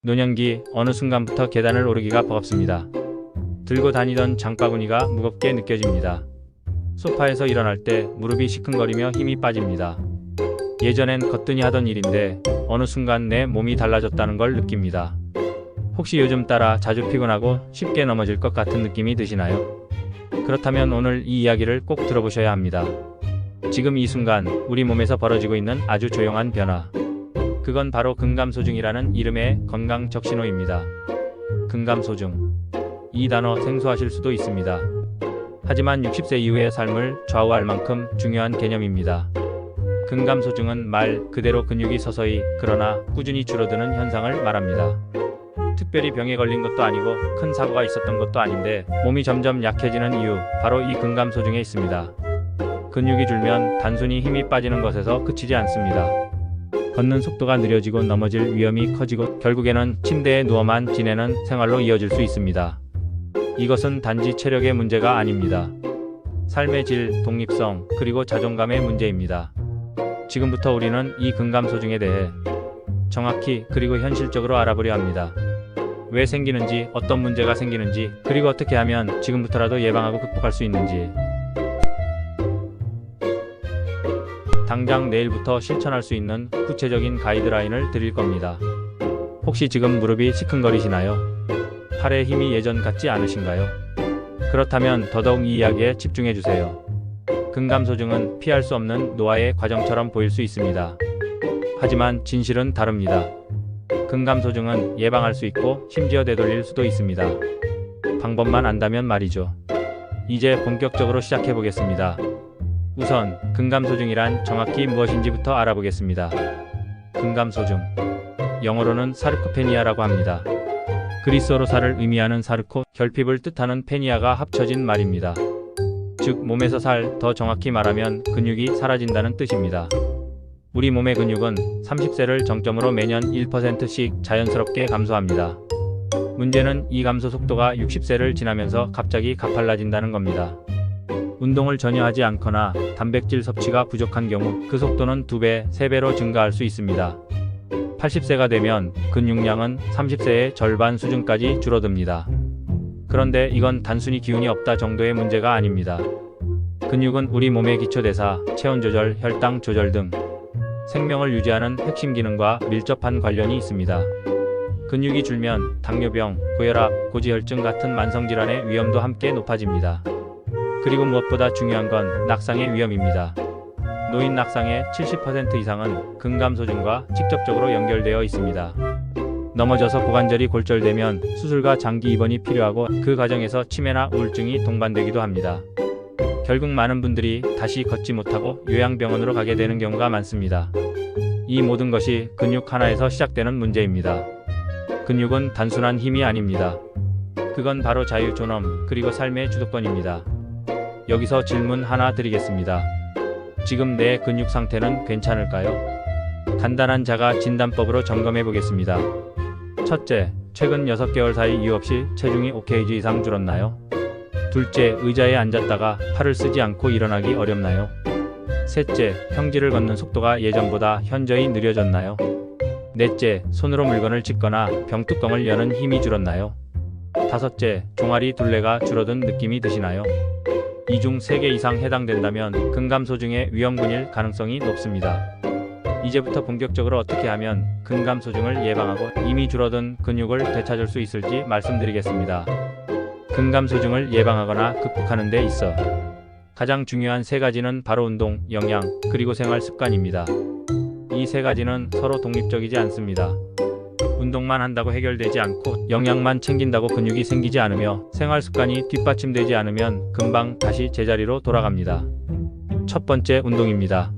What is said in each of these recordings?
노년기 어느 순간부터 계단을 오르기가 버겁습니다. 들고 다니던 장바구니가 무겁게 느껴집니다. 소파에서 일어날 때 무릎이 시큰거리며 힘이 빠집니다. 예전엔 거뜬히 하던 일인데 어느 순간 내 몸이 달라졌다는 걸 느낍니다. 혹시 요즘 따라 자주 피곤하고 쉽게 넘어질 것 같은 느낌이 드시나요? 그렇다면 오늘 이 이야기를 꼭 들어보셔야 합니다. 지금 이 순간 우리 몸에서 벌어지고 있는 아주 조용한 변화. 그건 바로 근감소중이라는 이름의 건강 적신호입니다. 근감소중. 이 단어 생소하실 수도 있습니다. 하지만 60세 이후의 삶을 좌우할 만큼 중요한 개념입니다. 근감소중은 말 그대로 근육이 서서히 그러나 꾸준히 줄어드는 현상을 말합니다. 특별히 병에 걸린 것도 아니고 큰 사고가 있었던 것도 아닌데 몸이 점점 약해지는 이유, 바로 이 근감소중에 있습니다. 근육이 줄면 단순히 힘이 빠지는 것에서 그치지 않습니다. 걷는 속도가 느려지고 넘어질 위험이 커지고 결국에는 침대에 누워만 지내는 생활로 이어질 수 있습니다. 이것은 단지 체력의 문제가 아닙니다. 삶의 질, 독립성, 그리고 자존감의 문제입니다. 지금부터 우리는 이 근감소중에 대해 정확히 그리고 현실적으로 알아보려 합니다. 왜 생기는지, 어떤 문제가 생기는지, 그리고 어떻게 하면 지금부터라도 예방하고 극복할 수 있는지. 당장 내일부터 실천할 수 있는 구체적인 가이드라인을 드릴 겁니다. 혹시 지금 무릎이 시큰거리시나요? 팔에 힘이 예전 같지 않으신가요? 그렇다면 더더욱 이 이야기에 집중해주세요. 근감소중은 피할 수 없는 노화의 과정처럼 보일 수 있습니다. 하지만 진실은 다릅니다. 근감소중은 예방할 수 있고 심지어 되돌릴 수도 있습니다. 방법만 안다면 말이죠. 이제 본격적으로 시작해보겠습니다. 우선 근감소중이란 정확히 무엇인지부터 알아보겠습니다. 근감소중, 영어로는 사르코페니아라고 합니다. 그리스어로 살을 의미하는 사르코, 결핍을 뜻하는 페니아가 합쳐진 말입니다. 즉 몸에서 살, 더 정확히 말하면 근육이 사라진다는 뜻입니다. 우리 몸의 근육은 30세를 정점으로 매년 1%씩 자연스럽게 감소합니다. 문제는 이 감소 속도가 60세를 지나면서 갑자기 가팔라진다는 겁니다. 운동을 전혀 하지 않거나 단백질 섭취가 부족한 경우 그 속도는 2배, 3배로 증가할 수 있습니다. 80세가 되면 근육량은 30세의 절반 수준까지 줄어듭니다. 그런데 이건 단순히 기운이 없다 정도의 문제가 아닙니다. 근육은 우리 몸의 기초대사, 체온 조절, 혈당 조절 등 생명을 유지하는 핵심 기능과 밀접한 관련이 있습니다. 근육이 줄면 당뇨병, 고혈압, 고지혈증 같은 만성질환의 위험도 함께 높아집니다. 그리고 무엇보다 중요한 건 낙상의 위험입니다. 노인 낙상의 70% 이상은 근감소중과 직접적으로 연결되어 있습니다. 넘어져서 고관절이 골절되면 수술과 장기 입원이 필요하고 그 과정에서 치매나 우울증이 동반되기도 합니다. 결국 많은 분들이 다시 걷지 못하고 요양병원으로 가게 되는 경우가 많습니다. 이 모든 것이 근육 하나에서 시작되는 문제입니다. 근육은 단순한 힘이 아닙니다. 그건 바로 자유, 존엄, 그리고 삶의 주도권입니다. 여기서 질문 하나 드리겠습니다. 지금 내 근육 상태는 괜찮을까요? 간단한 자가 진단법으로 점검해 보겠습니다. 첫째, 최근 6개월 사이 이유 없이 체중이 5kg 이상 줄었나요? 둘째, 의자에 앉았다가 팔을 쓰지 않고 일어나기 어렵나요? 셋째, 평지를 걷는 속도가 예전보다 현저히 느려졌나요? 넷째, 손으로 물건을 짚거나 병뚜껑을 여는 힘이 줄었나요? 다섯째, 종아리 둘레가 줄어든 느낌이 드시나요? 이 중 3개 이상 해당된다면 근감소중의 위험군일 가능성이 높습니다. 이제부터 본격적으로 어떻게 하면 근감소중을 예방하고 이미 줄어든 근육을 되찾을 수 있을지 말씀드리겠습니다. 근감소중을 예방하거나 극복하는 데 있어 가장 중요한 3가지는 바로 운동, 영양, 그리고 생활 습관입니다. 이 3가지는 서로 독립적이지 않습니다. 운동만 한다고 해결되지 않고 영양만 챙긴다고 근육이 생기지 않으며 생활 습관이 뒷받침되지 않으면 금방 다시 제자리로 돌아갑니다. 첫 번째, 운동입니다.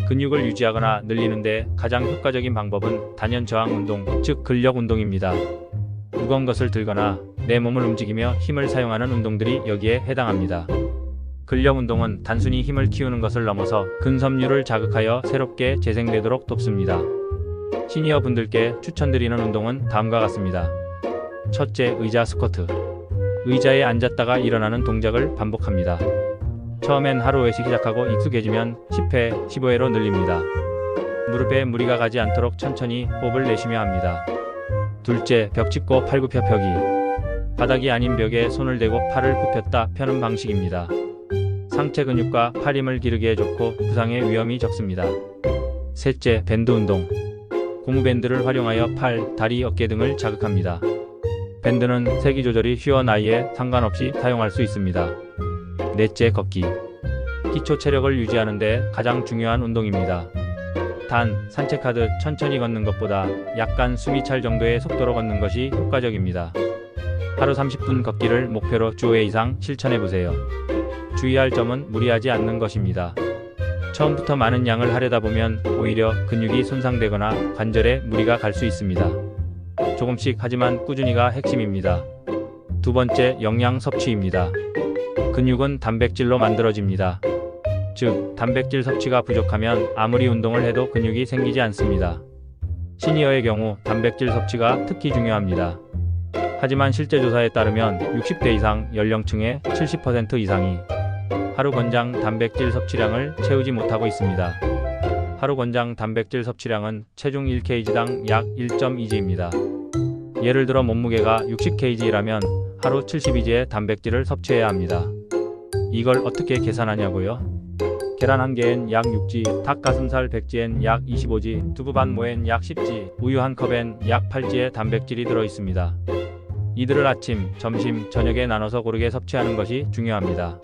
근육을 유지하거나 늘리는데 가장 효과적인 방법은 단연 저항 운동, 즉 근력 운동입니다. 무거운 것을 들거나 내 몸을 움직이며 힘을 사용하는 운동들이 여기에 해당합니다. 근력 운동은 단순히 힘을 키우는 것을 넘어서 근섬유를 자극하여 새롭게 재생되도록 돕습니다. 시니어 분들께 추천드리는 운동은 다음과 같습니다. 첫째, 의자 스쿼트. 의자에 앉았다가 일어나는 동작을 반복합니다. 처음엔 하루 5회씩 시작하고 익숙해지면 10회, 15회로 늘립니다. 무릎에 무리가 가지 않도록 천천히 호흡을 내쉬며 합니다. 둘째, 벽 짚고 팔 굽혀 펴기. 바닥이 아닌 벽에 손을 대고 팔을 굽혔다 펴는 방식입니다. 상체 근육과 팔 힘을 기르기에 좋고 부상의 위험이 적습니다. 셋째, 밴드 운동. 고무밴드를 활용하여 팔, 다리, 어깨 등을 자극합니다. 밴드는 세기 조절이 쉬운 아이에 상관없이 사용할 수 있습니다. 넷째, 걷기. 기초 체력을 유지하는 데 가장 중요한 운동입니다. 단, 산책하듯 천천히 걷는 것보다 약간 숨이 찰 정도의 속도로 걷는 것이 효과적입니다. 하루 30분 걷기를 목표로 주 5회 이상 실천해보세요. 주의할 점은 무리하지 않는 것입니다. 처음부터 많은 양을 하려다 보면 오히려 근육이 손상되거나 관절에 무리가 갈 수 있습니다. 조금씩 하지만 꾸준히가 핵심입니다. 두 번째, 영양 섭취입니다. 근육은 단백질로 만들어집니다. 즉, 단백질 섭취가 부족하면 아무리 운동을 해도 근육이 생기지 않습니다. 시니어의 경우 단백질 섭취가 특히 중요합니다. 하지만 실제 조사에 따르면 60대 이상 연령층의 70% 이상이 하루 권장 단백질 섭취량을 채우지 못하고 있습니다. 하루 권장 단백질 섭취량은 체중 1kg당 약 1.2g입니다. 예를 들어 몸무게가 60kg라면 하루 72g의 단백질을 섭취해야 합니다. 이걸 어떻게 계산하냐고요? 계란 1개엔 약 6g, 닭가슴살 100g엔 약 25g, 두부 반 모엔 약 10g, 우유 한 컵엔 약 8g의 단백질이 들어있습니다. 이들을 아침, 점심, 저녁에 나눠서 고르게 섭취하는 것이 중요합니다.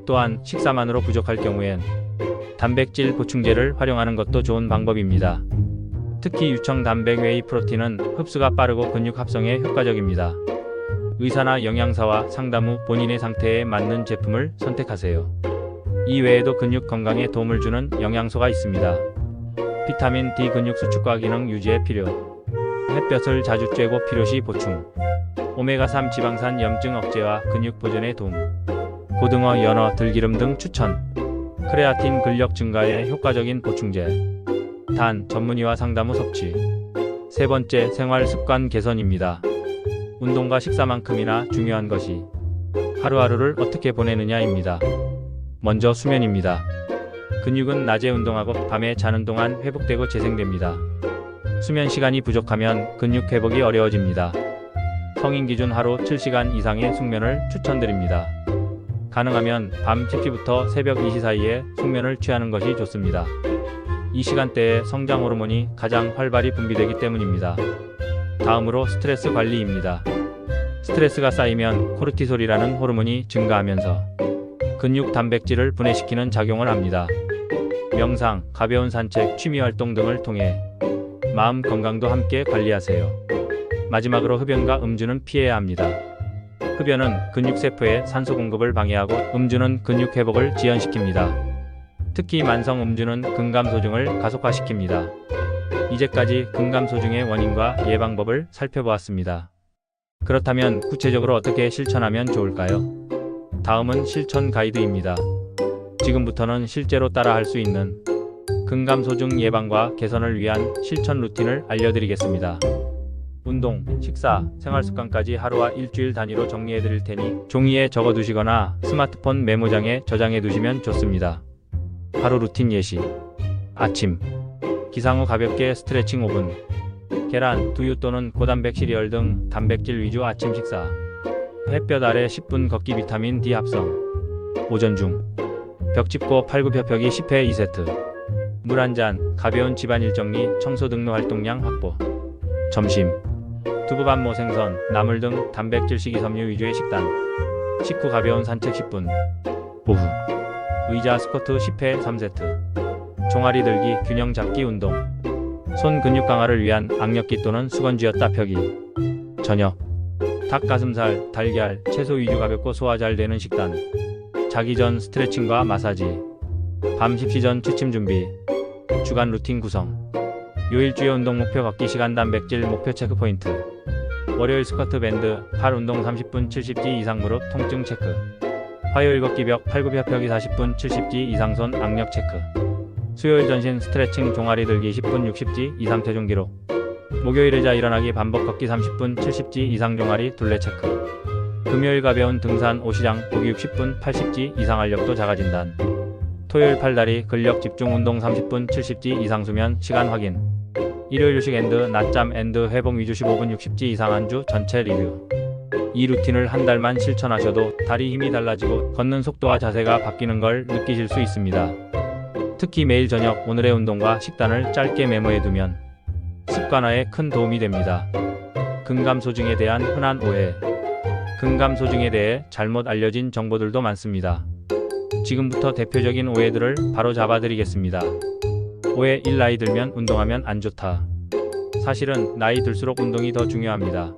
또한 식사만으로 부족할 경우엔 단백질 보충제를 활용하는 것도 좋은 방법입니다. 특히 유청 단백 웨이 프로틴은 흡수가 빠르고 근육 합성에 효과적입니다. 의사나 영양사와 상담 후 본인의 상태에 맞는 제품을 선택하세요. 이 외에도 근육 건강에 도움을 주는 영양소가 있습니다. 비타민 D 근육 수축과 기능 유지에 필요. 햇볕을 자주 쬐고 필요시 보충. 오메가3 지방산 염증 억제와 근육 보존에 도움. 고등어, 연어, 들기름 등 추천. 크레아틴 근력 증가에 효과적인 보충제. 단, 전문의와 상담 후 섭취. 세 번째, 생활 습관 개선입니다. 운동과 식사만큼이나 중요한 것이 하루하루를 어떻게 보내느냐입니다. 먼저 수면입니다. 근육은 낮에 운동하고 밤에 자는 동안 회복되고 재생됩니다. 수면 시간이 부족하면 근육 회복이 어려워집니다. 성인 기준 하루 7시간 이상의 숙면을 추천드립니다. 가능하면 밤 10시부터 새벽 2시 사이에 숙면을 취하는 것이 좋습니다. 이 시간대에 성장 호르몬이 가장 활발히 분비되기 때문입니다. 다음으로 스트레스 관리입니다. 스트레스가 쌓이면 코르티솔이라는 호르몬이 증가하면서 근육 단백질을 분해시키는 작용을 합니다. 명상, 가벼운 산책, 취미활동 등을 통해 마음 건강도 함께 관리하세요. 마지막으로 흡연과 음주는 피해야 합니다. 흡연은 근육세포에 산소 공급을 방해하고 음주는 근육 회복을 지연시킵니다. 특히 만성 음주는 근감소증을 가속화시킵니다. 이제까지 근감소증의 원인과 예방법을 살펴보았습니다. 그렇다면 구체적으로 어떻게 실천하면 좋을까요? 다음은 실천 가이드입니다. 지금부터는 실제로 따라할 수 있는 근감소증 예방과 개선을 위한 실천 루틴을 알려드리겠습니다. 운동, 식사, 생활습관까지 하루와 일주일 단위로 정리해드릴 테니 종이에 적어두시거나 스마트폰 메모장에 저장해두시면 좋습니다. 하루 루틴 예시. 아침 기상 후 가볍게 스트레칭 5분. 계란, 두유 또는 고단백 시리얼 등 단백질 위주 아침 식사. 햇볕 아래 10분 걷기 비타민 D 합성. 오전 중 벽 짚고 팔 굽혀 펴기 10회 2세트. 물 한 잔, 가벼운 집안일 정리, 청소 등로 활동량 확보. 점심 두부 반모 생선, 나물 등 단백질 식이섬유 위주의 식단. 식후 가벼운 산책 10분. 오후 의자 스쿼트 10회 3세트. 종아리 들기, 균형 잡기 운동. 손 근육 강화를 위한 악력기 또는 수건 쥐었다 펴기. 저녁 닭가슴살, 달걀, 채소 위주 가볍고 소화 잘 되는 식단. 자기 전 스트레칭과 마사지. 밤 십시 전 취침 준비. 주간 루틴 구성. 요일 주요 운동 목표 걷기 시간 단백질 목표 체크 포인트. 월요일 스쿼트 밴드, 팔 운동 30분 70g 이상 무릎 통증 체크. 화요일 걷기 벽, 팔 굽혀 펴기 40분 70g 이상 손 악력 체크. 수요일 전신 스트레칭 종아리 들기 10분 60g 이상 체중 기록. 목요일 의자 일어나기 반복 걷기 30분 70g 이상 종아리 둘레 체크. 금요일 가벼운 등산 오시장 보기 60분 80g 이상 알력도 자가 진단. 토요일 팔다리 근력 집중 운동 30분 70g 이상 수면 시간 확인. 일요일 휴식 앤드 낮잠 앤드 회복 위주 15분 60지 이상 한 주 전체 리뷰. 이 루틴을 한 달만 실천하셔도 다리 힘이 달라지고 걷는 속도와 자세가 바뀌는 걸 느끼실 수 있습니다. 특히 매일 저녁 오늘의 운동과 식단을 짧게 메모해두면 습관화에 큰 도움이 됩니다. 근감소증에 대한 흔한 오해. 근감소증에 대해 잘못 알려진 정보들도 많습니다. 지금부터 대표적인 오해들을 바로 잡아드리겠습니다. 오해 1. 나이 들면 운동하면 안 좋다. 사실은 나이 들수록 운동이 더 중요합니다.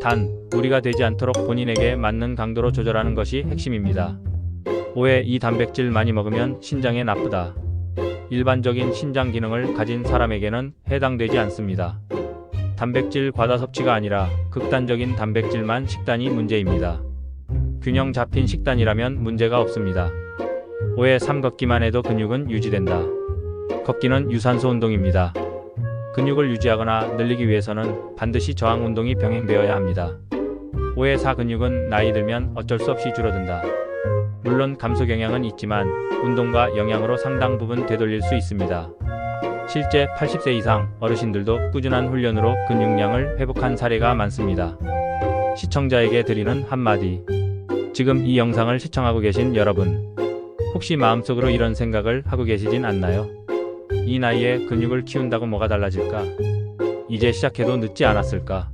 단, 무리가 되지 않도록 본인에게 맞는 강도로 조절하는 것이 핵심입니다. 오해 2. 단백질 많이 먹으면 신장에 나쁘다. 일반적인 신장 기능을 가진 사람에게는 해당되지 않습니다. 단백질 과다 섭취가 아니라 극단적인 단백질만 식단이 문제입니다. 균형 잡힌 식단이라면 문제가 없습니다. 오해 3. 걷기만 해도 근육은 유지된다. 걷기는 유산소 운동입니다. 근육을 유지하거나 늘리기 위해서는 반드시 저항 운동이 병행되어야 합니다. 오해 4. 근육은 나이 들면 어쩔 수 없이 줄어든다. 물론 감소 경향은 있지만 운동과 영양으로 상당 부분 되돌릴 수 있습니다. 실제 80세 이상 어르신들도 꾸준한 훈련으로 근육량을 회복한 사례가 많습니다. 시청자에게 드리는 한마디. 지금 이 영상을 시청하고 계신 여러분, 혹시 마음속으로 이런 생각을 하고 계시진 않나요? 이 나이에 근육을 키운다고 뭐가 달라질까? 이제 시작해도 늦지 않았을까?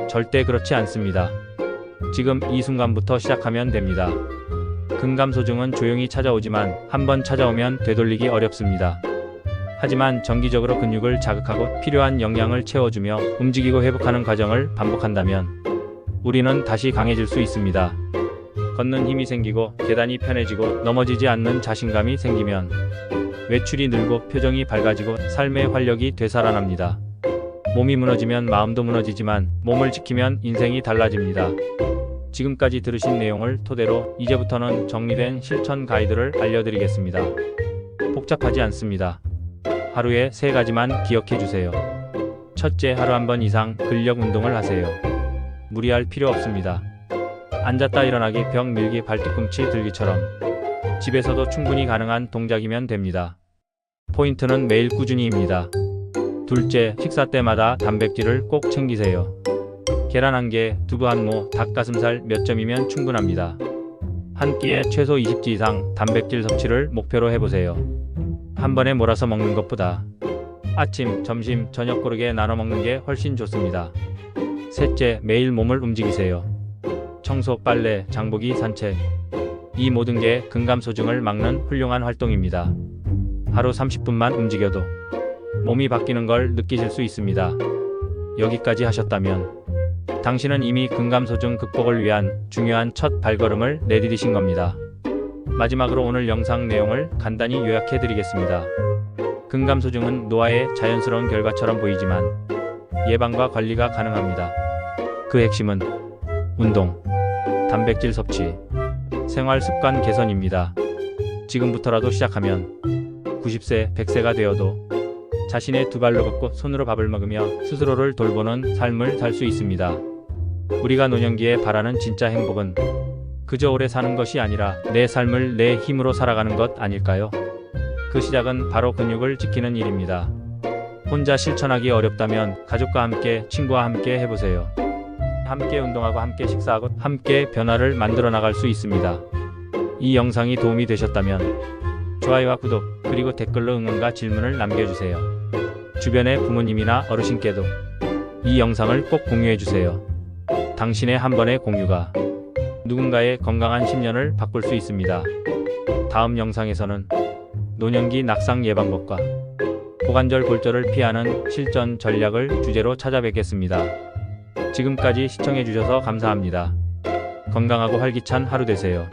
절대 그렇지 않습니다. 지금 이 순간부터 시작하면 됩니다. 근감소증은 조용히 찾아오지만 한번 찾아오면 되돌리기 어렵습니다. 하지만 정기적으로 근육을 자극하고 필요한 영양을 채워주며 움직이고 회복하는 과정을 반복한다면 우리는 다시 강해질 수 있습니다. 걷는 힘이 생기고 계단이 편해지고 넘어지지 않는 자신감이 생기면 외출이 늘고 표정이 밝아지고 삶의 활력이 되살아납니다. 몸이 무너지면 마음도 무너지지만 몸을 지키면 인생이 달라집니다. 지금까지 들으신 내용을 토대로 이제부터는 정리된 실천 가이드를 알려드리겠습니다. 복잡하지 않습니다. 하루에 3가지만 기억해 주세요. 첫째, 하루 한 번 이상 근력 운동을 하세요. 무리할 필요 없습니다. 앉았다 일어나기, 벽 밀기, 발뒤꿈치 들기처럼 집에서도 충분히 가능한 동작이면 됩니다. 포인트는 매일 꾸준히입니다. 둘째, 식사 때마다 단백질을 꼭 챙기세요. 계란 1개, 두부 1모, 닭가슴살 몇 점이면 충분합니다. 한 끼에 최소 20지 이상 단백질 섭취를 목표로 해보세요. 한 번에 몰아서 먹는 것보다 아침, 점심, 저녁 고르게 나눠 먹는 게 훨씬 좋습니다. 셋째, 매일 몸을 움직이세요. 청소, 빨래, 장보기, 산책. 이 모든 게 근감소증을 막는 훌륭한 활동입니다. 하루 30분만 움직여도 몸이 바뀌는 걸 느끼실 수 있습니다. 여기까지 하셨다면 당신은 이미 근감소증 극복을 위한 중요한 첫 발걸음을 내디디신 겁니다. 마지막으로 오늘 영상 내용을 간단히 요약해 드리겠습니다. 근감소증은 노화의 자연스러운 결과처럼 보이지만 예방과 관리가 가능합니다. 그 핵심은 운동, 단백질 섭취, 생활 습관 개선입니다. 지금부터라도 시작하면 90세, 100세가 되어도 자신의 두 발로 걷고 손으로 밥을 먹으며 스스로를 돌보는 삶을 살 수 있습니다. 우리가 노년기에 바라는 진짜 행복은 그저 오래 사는 것이 아니라 내 삶을 내 힘으로 살아가는 것 아닐까요? 그 시작은 바로 근육을 지키는 일입니다. 혼자 실천하기 어렵다면 가족과 함께, 친구와 함께 해보세요. 함께 운동하고 함께 식사하고 함께 변화를 만들어 나갈 수 있습니다. 이 영상이 도움이 되셨다면 좋아요와 구독, 그리고 댓글로 응원과 질문을 남겨주세요. 주변의 부모님이나 어르신께도 이 영상을 꼭 공유해주세요. 당신의 한 번의 공유가 누군가의 건강한 10년을 바꿀 수 있습니다. 다음 영상에서는 노년기 낙상 예방법과 고관절 골절을 피하는 실전 전략을 주제로 찾아뵙겠습니다. 지금까지 시청해주셔서 감사합니다. 건강하고 활기찬 하루 되세요.